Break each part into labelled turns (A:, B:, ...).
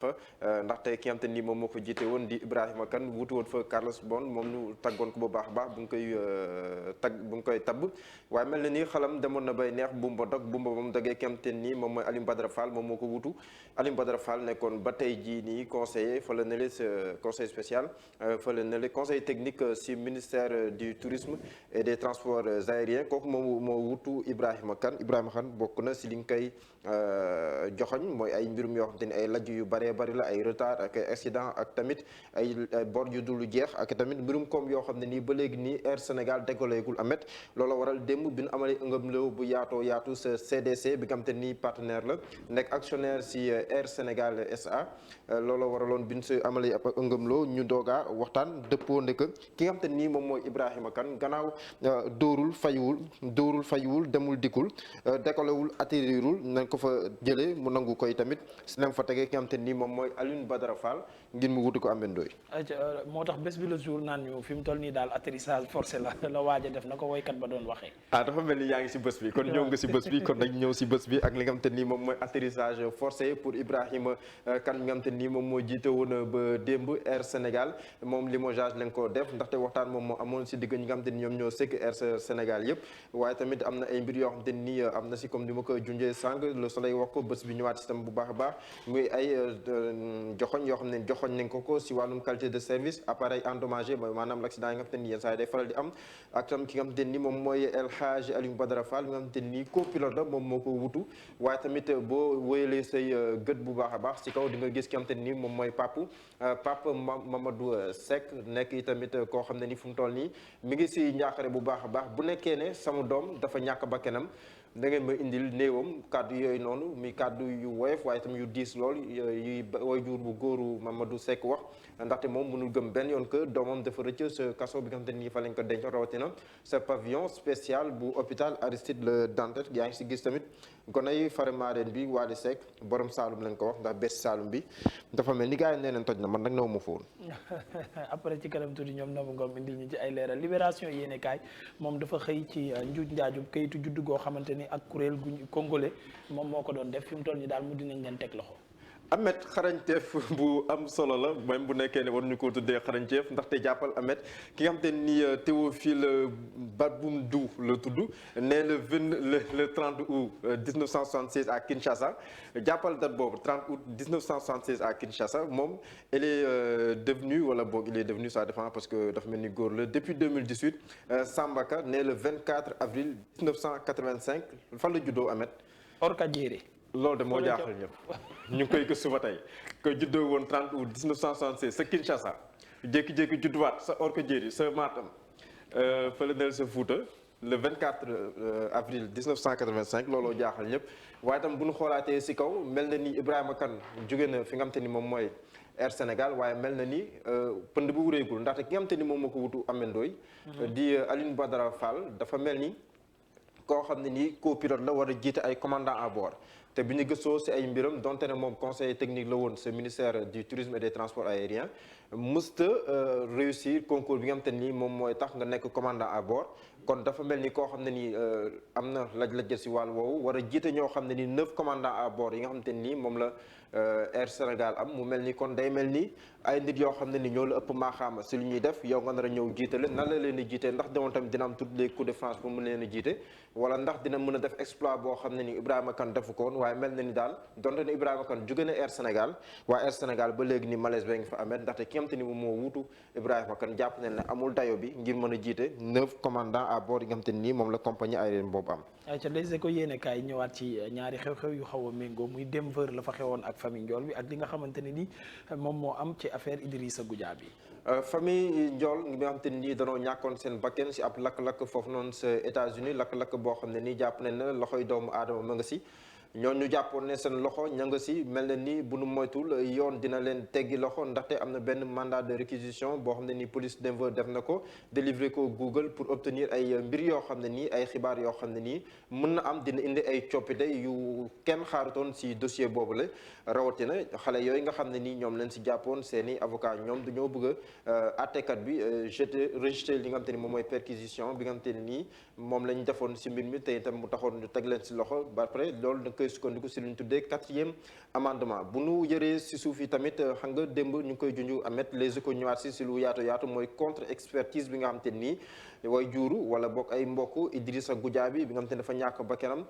A: ndaxte ki nga xam te ni moom moo ko jiite woon di Ibrahima Kane wuutu woon fa Carlos Bon moom ñu taggoon ko bu baax a baax bu ngi koy tabb waaye mel na ni xalam demoon na bay neex bumba dog bumba moom dogee ki nga xam te ni moom mooy Alioune Badara Fall moom moo ko wuutu Alioune Badara Fall nekkoon ba tey jii nii conseiller fa la nele conseil spécial fa la nele conseil technique si ministère du tourisme et des transports aériens kooku moom moo wuutu Ibrahima Kane bokk na si li nga koy joxoñ mooy ay mbirum yoo xam te ni ay lajj yu bëree bëri la ay retard ak accident ak tamit ay bor yu dul jeex ak tamit mbirum koom yoo xam ne nii ba léegi nii Air Sénégal déggaleegul amet loola waral démb bi ñu amalee ëngam bu yaatu sa CDC bi nga xam te ni partenaire la nekk actionnaire si Air Sénégal SA loola waraloon bi ñu si amalee ab ëngam ñu doogaa waxtaan dëppoo ndek ki nga xam te nii moom mooy Ibrahima Kane gannaaw dóorul fayuwul demul dikkul décollewul atterrirul nañ ko fa jëlee mu nangu koy tamit si nañ fa tegee ki nga xam te nii moom mooy Alioune Badara Fall ngir mu wutu ko ambendooy
B: moo tax bés bi le jour naan ñu fi mu toll nii daal atterrissage forcé la waaj a def na ko woykat ba doon waxee
A: dafa mel ni yaa ngi si bés bi kon ñëw nga si bés bi kon nañ ñëw si bés bi ak li nga xam te nii moom mooy atterrissage forcé pour Ibrahima Kane nga xam te nii moom moo jiite woon ba démb Air Sénégal moom limogeage lañ ko def ndaxte waxtaan moom moo amoon si digg ñi nga xam te ni ñoom ñoo sëkk Air Sénégal yëpp waaye tamit am na ay mbir yoo xam te nii am na si comme ni ma ko junjee sànq Le Soleil wax ko bés bi ñëwaat si tam bu baax a baax muy ay joxoñ yoo xam ne joxoñ nañ ko si wàllum qualité de service appareil endommagé mooy maanaam l'accident yi nga xam te ni yenn saa yi day faral di am ak tam ki nga xam te ni moom mooy El Hadji Alioune Badara Fall nga xam te ni copilote la moom moo ko wutu waaye tamit boo wéyalee say gët bu baax a baax si kaw di nga gis ki nga xam te ni moom mooy Pape Mamadou Seck nekk i tamit koo xam ne ni fu mu toll nii mi ngi si njaaxare bu baax a baax bu nekkee ne sama doom dafa ñàkk bakkanam da ngeen ma indil néewam kàddu yooyu noonu mi kàddu yu woyof waaye tam yu diis lool yuy waajur bu góoru Mamadou Seck wax ndaxte moom mënul gëm benn yoon que doomam dafa rëcc sa kaso bi nga xam te nii fa lañ ko denc rawatina sa pavillon spécial bu hôpital Aristide Le Dantec yaa ngi si gis tamit gonay Faramareen bi Wally Seck borom Saalum lañ ko wax ndax bés Saalum bi dafa mel ni gars yi nee nañ toj na man nag naw ma foon
B: après ci kanam tuuti ñoom Nabou Ngom indil ñu ci ay leeral Libération yéene kaay moom dafa xëy ci njuuj njaajub kayitu juddu goo xamante ni ak kuréel gu congolais moom moo ko doon def fi mu toll nii daal mu dinañ leen teg loxo.
A: Ahmed xarañteef bu am solo la même bu nekkee ne war ñu ko tuddee xarañteef ndaxte jàppal Ahmed ki nga xam te ni Théophile Baboundou la tudd né le 30 août 1976 à Kinshasa jàppal date boobu 30 août 1976 à Kinshasa moom il est devenu wala boog il est devenu ça dépend parce que dafa mel ni góor la depuis 2018 Sambaka né le 24 avril 1985 fan la juddoo Ahmed.
B: Orka Diéré.
A: loolu de moo jaaxal ñëpp ñu ngi koy gëstu ba tey que juddoo woon 30 août 1976 sa Kinshasa jékki-jékki judduwaat sa Orka Diéré sa Matam fële nel sa Fouta le 24 avril 1985 looloo jaaxal ñëpp waaye tam bu ñu xoolaatee si kaw mel na ni Ibrahima Kane jóge na fi nga xam te ni moom mooy Air Sénégal waaye mel na ni pënd bu wureegul ndaxte ki nga xam te ni moom moo ko wutu amendooy di Alioune Badara Fall dafa mel ni koo xam ne nii copilote la war a jiite ay commandant à bord te bi ñu gëstoo si ay mbiram donte ne moom conseiller technique la woon ce ministère du tourisme et des transports aériens mësta réussir concours bi nga xam te nii moom mooy tax nga nekk commandant à bord kon dafa mel ni koo xam ne nii am na laj-laj si wàll woowu war a jiite ñoo xam ne ni 9 commandant à bord yi nga xam te nii moom la Air Sénégal am mu mel ni kon day mel ni ay nit yoo xam ne ni ñoo la ëpp maaxaama si lu ñuy def yow nga nar a ñëw jiite leen nan la leen di jiite ndax demoon tamit dina am toutes les coups de France pour mën leen a jiite wala ndax dina mën a def exploit boo xam ne ni Ibrahima Kane defu ko woon waaye mel na ni daal donte ne Ibrahima Kane jóge na Air Sénégal waaye Air Sénégal ba léegi ni malaise ba ngi fa amee ndaxte ki nga xam te ni moom moo wuutu Ibrahima Kane jàpp nañ ne amul dayo bi ngir mën a jiite 9 commandants à bord yi nga xam te ni moom la compagnie aérienne boobu am.
B: ca Les Échos yéene kaay ñëwaat ci ñaari xew-xew yu xaw a méngoo muy Denver la fa xewoon ak famille Ndiol bi ak li nga xamante ne ni moom moo am ci affaire Idrissa Goudiaby bi.
A: famille Ndiol nga xam te ni danoo ñàkkoon seen bakken si ab lakk-lakk foofu noonu sa États-Unis lakk-lakk boo xam ne nii jàpp nañ ne loxoy doomu aadama ma nga si. ñoon ñu jàppoon ne seen loxo ña nga si mel na ni bu nu moytul yoon dina leen teggi loxo ndaxte am na benn mandat de réquisition boo xam ne ni police Denver def na ko délivré ko Google pour obtenir ay mbir yoo xam ne nii ay xibaar yoo xam ne nii mën na am dina indi ay coppite yu kenn xaarutoon si dossier boobu la rawatina xale yooyu nga xam ne nii ñoom leen si jàppoon seeni avocat ñoom dañoo bëgg a àttekat bi rejeté li nga xam te ni moom mooy perquisition bi nga xam te ne nii moom lañ defoon si mbir mi te itam mu taxoon ñu teg leen si loxo ba après loolu koy sukkandiku si lu ñu tuddee 4e amendement bu nu yëree si suuf yi tamit xam nga démb ñu ngi koy junj amet les échos ñëwaat si lu yaatu mooy contre expertise bi nga xam te nii way juuru wala boog ay mbokk Idrissa Goudiaby bi nga xam te ne dafa ñàkk bakkanam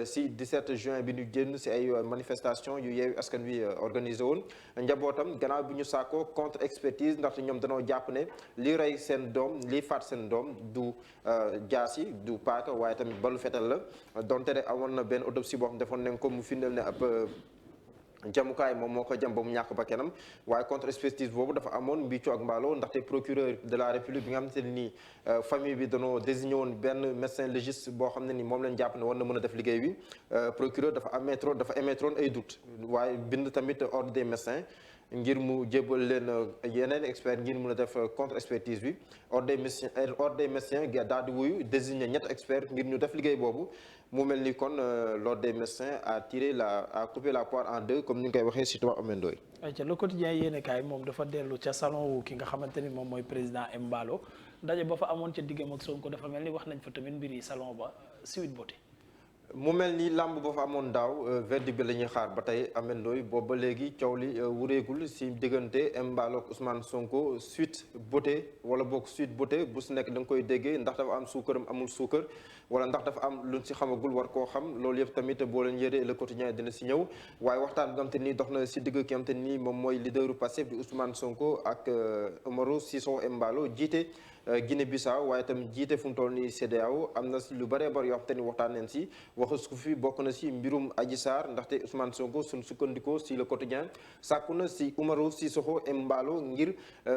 A: si 17 juin bi ñu génn si ay manifestation yu yeewu askan wi organisé woon njabootam gannaaw bi ñu saakoo contre expertise ndaxte ñoom danoo jàpp ne li rey seen doom li faat seen doom du jaasi du paaka waaye tamit balu fetal la donte ne amoon na benn autopsie boo xam defoon nañ ko mu firndeel ne ab jamukaay moom moo ko jam ba mu ñàkk ba kenam waaye contre expertise boobu dafa amoon mbicco ak mbaaloo ndaxte procureur de la république bi nga xamante ne nii famille bi danoo désigné woon benn médecin légiste boo xam ne ni moom lañ jàpp ne war na mën a def liggéey bi procureur dafa émettroon ay doute waaye bind tamit ordre des médecins ngir mu jébbal leen yeneen expert ngir mun a def contre expertise bi ordre des médecins daal di wuyu désigné ñett expert ngir ñu def liggéey boobu mu mel ni kon l'ordre des médecins a coupé la poire en deux comme ni nga koy waxee si tubaab amendooy
B: ayca le quotidien yéene kaay moom dafa dellu ca salon wu ki nga xamante ni moom mooy président Embalo ndaje ba fa amoon ca diggam ak Sonko dafa mel ni wax nañ fa tamit mbir yi salon ba Sweet Beauté
A: mu mel ni làmb ba fa amoon daaw verdict bi la ñuy xaar ba tey amendooy boobu ba léegi coow li wureegul si diggante Embalo ak Ousmane Sonko Sweet Beauté wala boog Sweet Beauté bu si nekk da nga koy déggee ndax dafa am suukaram amul suukar wala ndax dafa am luñ si xamagul war koo xam loolu yëpp tamit boo leen yëree le quotidien dina si ñëw waaye waxtaan bi nga xam te ni dox na si digg ki nga xam te ni moom mooy leaderu Pastef di Ousmane Sonko ak Umaro Sissoco Embalo jiite Guinée Bissau waaye tamit jiite fu mu toll nii CEDEAO am na si lu bëree bëri yoo xam te ni waxtaan neen si waxu su fi bokk na si mbirum Adji Sarr ndaxte Ousmane Sonko suñ sukkandikoo si le quotidien sàkku na si Umaro Sissoco Embalo ngir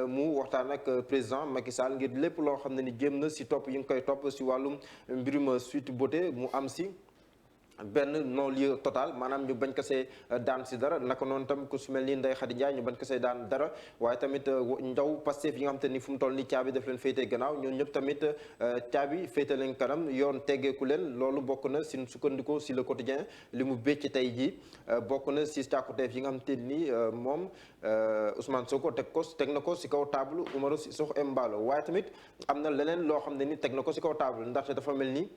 A: mu waxtaan ak président Macky Sall ngir lépp loo xam ne ni jëm na si topp yi nga koy topp si wàllum mbirum Sweet Beauté mu am si benn non-lieu total maanaam ñu bañ ko see daan si dara naka noonu tam ku su mel ni Ndeye Khady Ndiaye ñu bañ ko see daan dara waaye tamit ndaw Pastef yi nga xam te ni fu mu toll ni caabi daf leen féetee gannaaw ñoom ñëpp tamit caabi féete leen kanam yoon teggeeku leen loolu bokk na si sukkandikoo si le quotidien li mu bécc tey jii bokk na si càkkuteef yi nga xam te ni moom Ousmane Sonko teg na ko si kaw table Umaro Sissoco Embalo waaye tamit am na leneen loo xam ne ni teg na ko si kaw table ndaxte dafa mel ni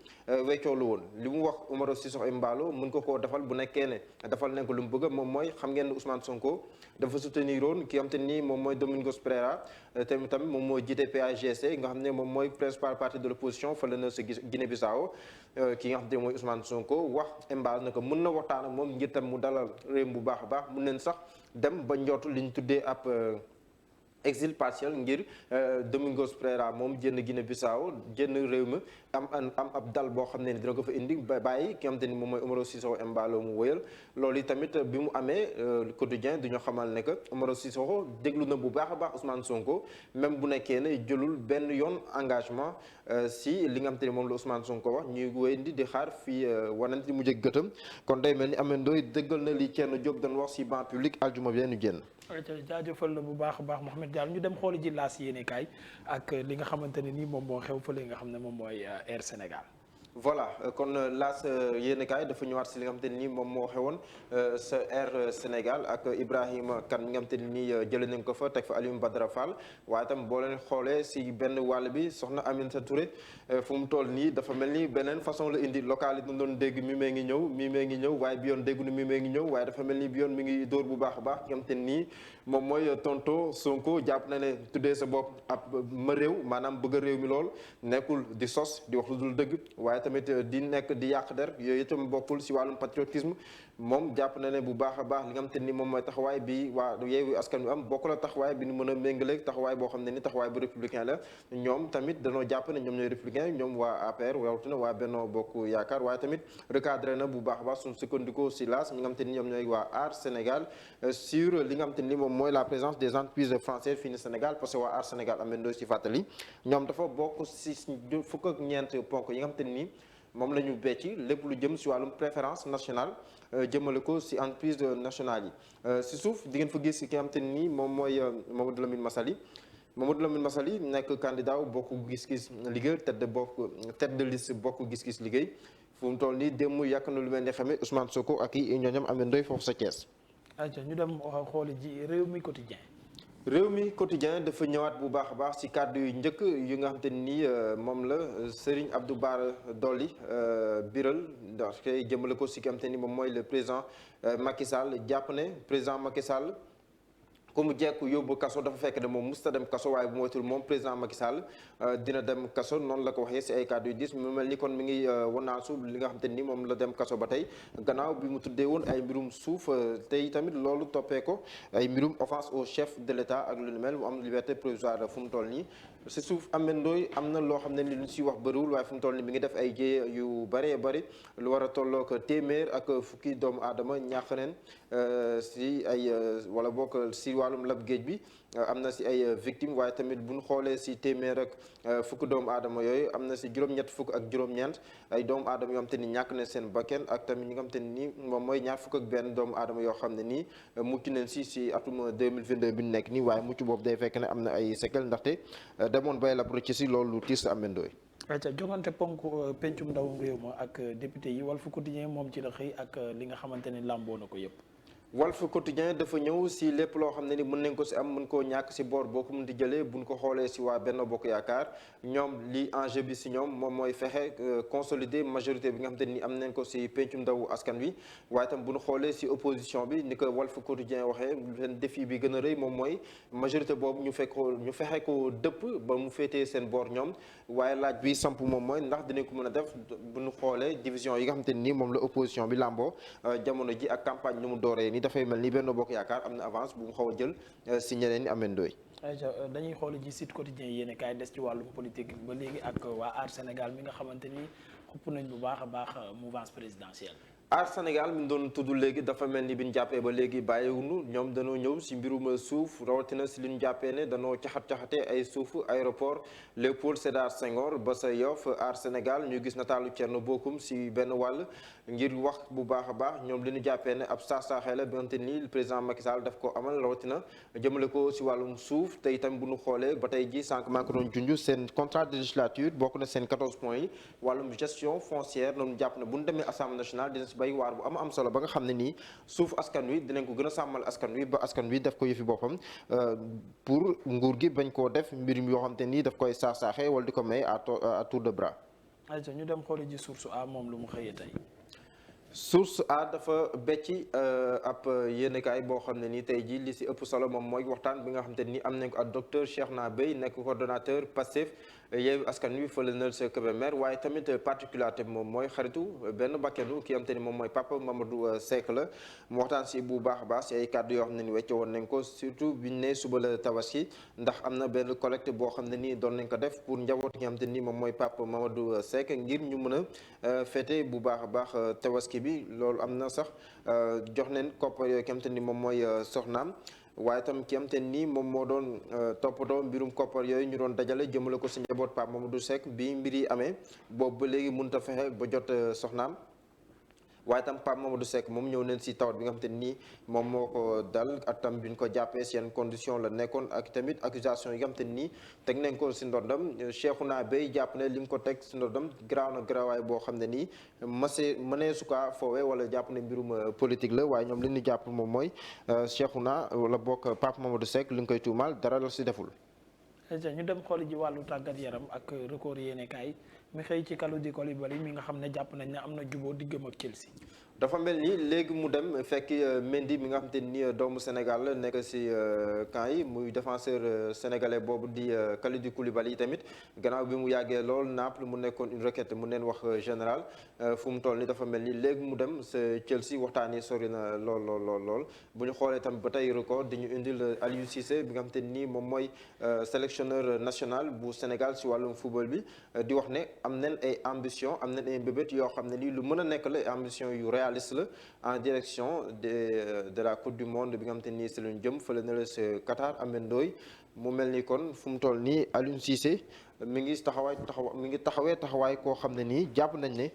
A: weccoo lu woon li mu wax Umaro Sissoco Embalo mën ko koo defal bu nekkee ne defal nañ ko lu mu bëgg moom mooy xam ngeen ne Ousmane Sonko dafa soutenir woon ki xam te ni moom mooy Domingos Pereira tamit moom mooy jiite PAGC nga xam ne moom mooy principal parti de l'opposition fële na sa Guinée Bissau ki nga xam te ne mooy Ousmane Sonko wax Embalo na ko mën na waxtaan ak moom ngir tam mu dalal réew bu baax a baax mun neen sax dem ba njootu li ñu tuddee ab exil partiel ngir Domingos Pereira moom génn Guinée Bissau génn réew mi am ab dal boo xam ne ni dina ko fa indi ba bàyyi ki nga xam te ni moom mooy Umaro Sissoco Embalo mu wëyal loolu yi tamit bi mu amee quotidien du ñu xamal ne que Umaro Sissoco déglu na bu baax a baax Ousmane Sonko même bu nekkee ne jëlul benn yoon engagement si li nga xam te ni moom la Ousmane Sonko wax ñuy wéyandi di xaar fii wanante di mu jëg gëtam kon day mel ni amendooy dëggal na li Thierno Diop doon wax si banc public aljuma bi ñu génn
B: jaajëfal la bu baax a baax Mouhamed Diallo ñu dem xooli ji laas yéene kaay ak li nga xamante ne nii moom moo xew fële nga xam ne moom mooy Air Sénégal
A: voilà kon laas yéen kaay dafa ñëwaat si li nga xamante ne nii moom moo xewoon sa Air Sénégal ak Ibrahima Kane mi nga xamante ne nii jëlee nañ ko fa teg fa Alioune Badara Fall waaye itam boo leen xoolee si benn wàll bi soxna Aminata Touré fu mu toll nii dafa mel ni beneen façon la indi local yi doon dégg mi mee ngi ñëw waaye bi yoon déggu ni mi mee ngi ñëw waaye dafa mel ni bi yoon mi ngi dóor bu baax a baax nga xamante ne nii moom mooy tonto Sonko jàpp na ne tuddee sa bopp ab ma réew maanaam bëgg a réew mi lool nekkul di sos di wax lu dul dëgg waaye tamit di nekk di yàq der yooyu itam bokkul si wàllum patriotisme moom jàpp na ne bu baax a baax li nga xamante ni moom mooy taxawaay bi waa Yewwi Askan Wi am bokk la taxawaay bi nu mën a méngaleeg taxawaay boo xam ne ni taxawaay bu républicain la ñoom tamit danoo jàpp ne ñoom ñooy républicain ñoom waa APR rawatina waa Benno Bokk Yaakaar waaye tamit recadré na bu baax a baax suñu sukkandikoo si laas ñi nga xamante ni ñoom ñooy waa Aar Sénégal sur li nga xamante ni moom mooy la présence des entreprises françaises fii ni Sénégal parce que waa Aar Sénégal am na si fàttali ñoom dafa bokk si fukk ak ñeent ponk yi nga xamante ni moom la ñu becci lépp lu jëm si wàllum préférence nationale jëmale ko si entreprise nationale yi si suuf di ngeen fa gis ki nga xamante ni moom mooy Mamadou Lamine Massaly nekk candidat bokk gis-gis liggéey tête de liste bokk gis-gis liggéey fu mu toll nii démb yàq na lu mel ni xamee Ousmane Sonko ak i ñooñam amee ndoy foofu sa Thiès.
B: ayca ñu dem xooli ji réew mi quotidien
C: réew mi quotidien dafa ñëwaat bu baax a baax ci kàddu yu njëkk yu nga xam te ni moom la Serigne Abdou Bara Dolly biral ndax koy jëmale ko ci ki nga xam te ni moom mooy le président Macky Sall jàpp ne président Macky Sall ku mu jekku yóbbu kaso dafa fekk ne moom musta dem kaso waaye bu moytul moom président Macky Sall dina dem kaso noonu la ko waxee ci ay kàddu yu dis mu mel ni kon mi ngi wanaasu li nga xam te ni moom la dem kaso ba tey gannaaw bi mu tuddee woon ay mbirum suuf tey tamit loolu toppee ko ay mbirum offense au chef de l'État ak lu ni mel mu am liberté provisoire fu mu toll nii ci suuf amendooy am na loo xam ne ni lu ñu ci wax bëriwul waaye fu mu toll nii mi ngi def ay jéye yu bëree bëri lu war a tolloo ko téeméer ak fukki doomu aadama ñàkk neen ci ay wala bokk ci wàllum lab géej bi am na ci ay victimes waaye tamit bu ñu xoolee ci téeméer ak fukki doomu aadama yooyu am na ci juróom-ñett fukk ak juróom-ñeent ay doomu aadama yoo xam te ni ñàkk nañ seen bakken ak tamit ñi nga xam te ni moom mooy ñaar fukk ak benn doomu aadama yoo xam ne nii mucc nañ ci atum 2022 bi ñu nekk nii waaye mucc boobu day fekk ne am na ay séquelles ndaxte demoon bay lab ci loolu tiis amendooy
B: ayca jongante ponk pencum ndawum réew ma ak député yi Walf Quotidien moom ci la xëy ak li nga xamante ni làmboo na ko yëpp.
C: Walf Quotidien dafa ñëw ci lépp loo xam ne ni mën nañ ko ci am mën koo ñàkk ci boor boo ko mën di jëlee buñ ko xoolee ci waa Benno Bokk Yaakaar ñoom li enjeu bi ci ñoom moom mooy fexe consolider majorité bi nga xam te ni am nañ ko ci pencum ndawu askan wi waaye tam bu ñu xoolee ci opposition bi ni ko Walf Quotidien waxee seen défi bi gën a rëy moom mooy majorité boobu ñu fexe ko dëpp ba mu féetee seen boor ñoom waaye laaj bi samp moom mooy ndax dinañ ko mën a def bu ñu xoolee division yi nga xam te ni moom la opposition bi làmboo jamono ji ak campagne nu mu dooree dafay mel ni Benno Bokk Yaakaar am na avance bu mu xaw a jël ci ñeneen ñi amendooy
B: dañuy xool ji Sud Quotidien yéen kaay des ci wàllum politique ba léegi ak waa Aar Sénégal mi nga xamante ni xupp nañ bu baax a baax mouvance présidentielle.
C: Aar Sénégal mi doon tudd léegi dafa mel ni bi ñu jàppee ba léegi bàyyiwunu ñoom danoo ñëw ci mbirum suuf rawatina ci li ñu jàppee ne danoo caxat-caxatee ay suufu aéroport Léopold Sédar Senghor ba sa Yoff Aar Sénégal ñu gis nataalu Thierno Bocoum ci benn wàll ngir wax bu baax a baax ñoom li ñu jàppee ne ab saax-saaxee la bi nga xamante ni président Macky Sall daf ko amal rawatina jëmale ko ci wàllum suuf te itam bu ñu xoolee ba tey ji sànq maa ngi ko doon junj seen contrat de législature bokk na seen 14 points yi wàllum gestion foncière noonu jàpp ne bu ñu demee Assemblée nationale dina ci bay waar bu am solo ba nga xam ne nii suuf askan wi dinañ ko gën a sàmmal askan wi ba askan wi daf ko yëfi boppam pour nguur gi bañ koo def mbirum yoo xam te nii daf koy saax-saaxee wala di ko may à tour de bras.
B: ayca ñu dem xooli ji Source A moom lu mu xëyee tey.
C: Source A dafa becci ab yéenekaay boo xam ne nii tey jii li ci ëpp solo moom mooy waxtaan bi nga xam te ni am nañ ko ak docteur Cheikhna Beye nekk coordonnateur Pastef Yewwi Askan Wi fële na sa Kébémer waaye tamit particularité moom mooy xaritu benn bakkenu ki am te ni moom mooy Papa Mamadou Seck la mu waxtaan ci bu baax a baax ci ay kàddu yoo xam ne ni wecce woon nañ ko surtout biñ ne suba la tabaski ndax am na benn collecte boo xam ne nii doon nañ ko def pour njaboot ki nga xam te ni moom mooy Papa Mamadou Seck ngir ñu mën a fêter bu baax a baax tabaski bi loolu am na sax jox neen koppar yooyu ki am te ni moom mooy soxnaam waaye tam ki am te nii moom moo doon toppatoo mbirum koppar yooyu ñu doon dajale jëmale ko ci njaboot Pape Mamadou Seck bi mbir yi amee boobu ba léegi mënut a fexe ba jot soxnaam waaye tam Pape Mamadou Seck moom ñëw neen ci tawat bi nga xam te nii moom moo ko dal ak tam bi ñu ko jàppee seen condition la nekkoon ak tamit accusation yi nga xam te nii teg nañ ko ci ndondam Cheikhna Beye jàpp ne li mu ko teg ci ndondam garaaw na garaawaay boo xam ne nii mënee su kaa foowee wala jàpp ne mbirum politique la waaye ñoom li ñu jàpp moom mooy Cheikhna wala bokk Pape Mamadou Seck li nga koy tuumaal dara la ci deful.
B: ñu dem xooli ji wàllu tàggat yaram ak record yéenekaay mi xëy ci Kalidou Koulibaly mi nga xam ne jàpp nañ ne am na jubóo diggam ak Chelsea.
C: dafa mel ni léegi mu dem fekki Mendy mi nga xam te ni doomu Sénégal la nekk ci camp yi muy défenseur sénégalais boobu di Kalidou Koulibaly tamit gannaaw bi mu yàggee lool Naples mu nekkoon une requête mu neen wax général fu mu toll ni dafa mel ni léegi mu dem sa Chelsea waxtaan yi sori na lool bu ñu xoolee tamit ba tey record di ñu indil Aliou Cissé bi nga xam te ni moom mooy sélectionneur national bu Sénégal ci wàllum football bi di wax ne am nañ ay ambition am nañ ay mbébét yoo xam ne ni lu mën a nekk la ambition yu réaliste la en direction de la coupe du monde bi nga xam te nii si luñ jëm fële na la sa Qatar amendooy mu mel ni kon fu mu toll nii Aliou Cissé mi ngi taxawee taxawaay koo xam ne nii jàpp nañ ne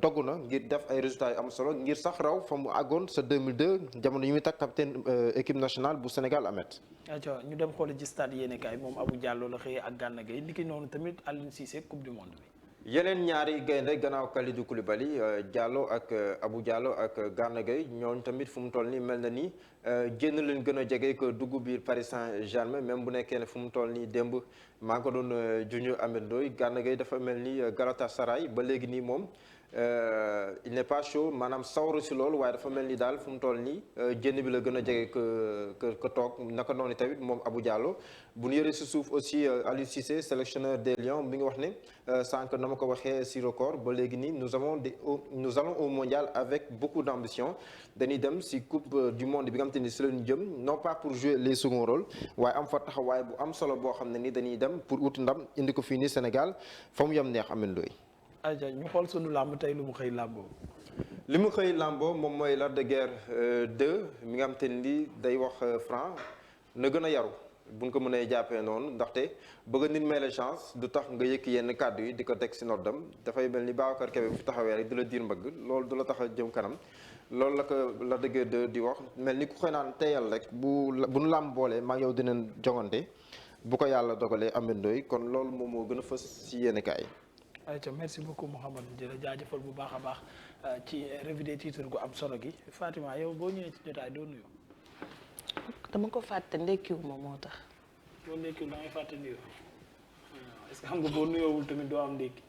C: dogu na ngir def ay résultats yu am solo ngir sax raw fa mu àggoon sa 2002 jamono yi muy takk capitaine équipe nationale bu Sénégal amet
B: aco ñu dem xooli ci stade yéenekaay moom Abou Diallo la xëyee ak Gana Gueye niki noonu tamit Aliou Cissé coupe du monde bi
C: yeneen ñaari gaynde gannaaw Kalidou Koulibaly Diallo ak Abou Diallo ak Gana Gueye ñooñu tamit fu mu toll nii mel na ni génn leen gën a jege que dugg biir Paris Saint-Germain même bu nekkee ne fu mu toll nii démb maa ngi ko doon junj Ameth Ndoye Gana Gueye dafa mel ni Galatasaray ba léegi nii moom il n'est pas chaud maanaam sawaru si loolu waaye dafa mel ni daal fu mu toll nii génn bi la gën a jege que toog naka noonu tamit moom Abou Diallo bu ñu yëree si suuf aussi Aliou Cissé sélectionneur des Lions bi nga wax ne sànq na ma ko waxee si record ba léegi nii nous allons au mondial avec beaucoup d'ambition dañuy dem si coupe du monde bi nga xam te ni si lañu jëm non pas pour jouer les seconds rôles waaye am fa taxawaay bu am solo boo xam ne ni dañuy dem pour ut ndam indi ko fii nii Sénégal fa mu yem neex Ameth Ndoye.
B: ayca ñu xool sunu làmb tey lu mu xëy làmboo.
C: li mu xëy làmboo moom mooy Lac de Guiers 2 mi nga xam te ni day wax Franc na gën a yaru buñ ko mënee jàppee noonu ndaxte bëgg nit may la chance du tax nga yëkk yenn kàddu yi di ko teg si noddam dafay mel ni Babacar Kébé bu fi taxawee rek du la diir mbëgg loolu du la tax a jëm kanam loolu la ko Lac de Guiers 2 di wax mel ni ku xëy naan teyal rek bu nu làmb boolee maa yow dinañ jongante bu ko yàlla dogalee Ameth Ndoye kon loolu moom moo gën a fës si yenn kaay.
B: ayca merci beaucoup Mouhamed jërëjëf jaajëfal bu baax a baax ci revue des titres gu am solo gi Fatima yow boo ñëwee ci jotaay doo nuyu.
D: dama ko fàtte ndekkiwuma moo tax.
B: boo ndekkiwul da ngay fàtte nuyoo est-ce que xam nga boo nuyoowul tamit doo am ndekki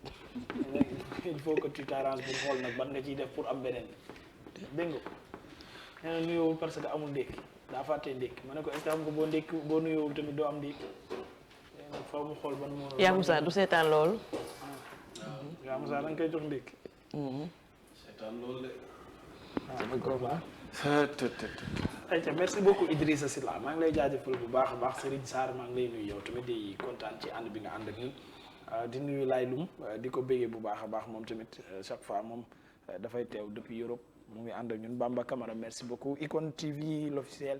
B: il faut que tu t'arranges pour xool nag ban nga ciy def pour am beneen dégg nga nee na nuyoowul parce que amul ndekki daa fàttee ndekki ma ne ko est-ce que xam nga boo nuyoowul tamit doo am ndekki faaw mu xool ban moo.
D: yaa Moussa du seetaan loolu.
B: yaa Moussa da nga koy jox ndékki. seetaan loolu de. ayca merci beaucoup Idrissa Sylla maa ngi lay jaajëfal bu baax a baax Serigne Sarr maa ngi lay nuyu yow tamit di kontaan ci ànd bi nga ànd ak ñun di nuyu Laye Loum di ko béggee bu baax a baax moom tamit chaque fois moom dafay teew depuis Europe mu ngi ànd ak ñun Bamba Camara merci beaucoup Icon TV l'officiel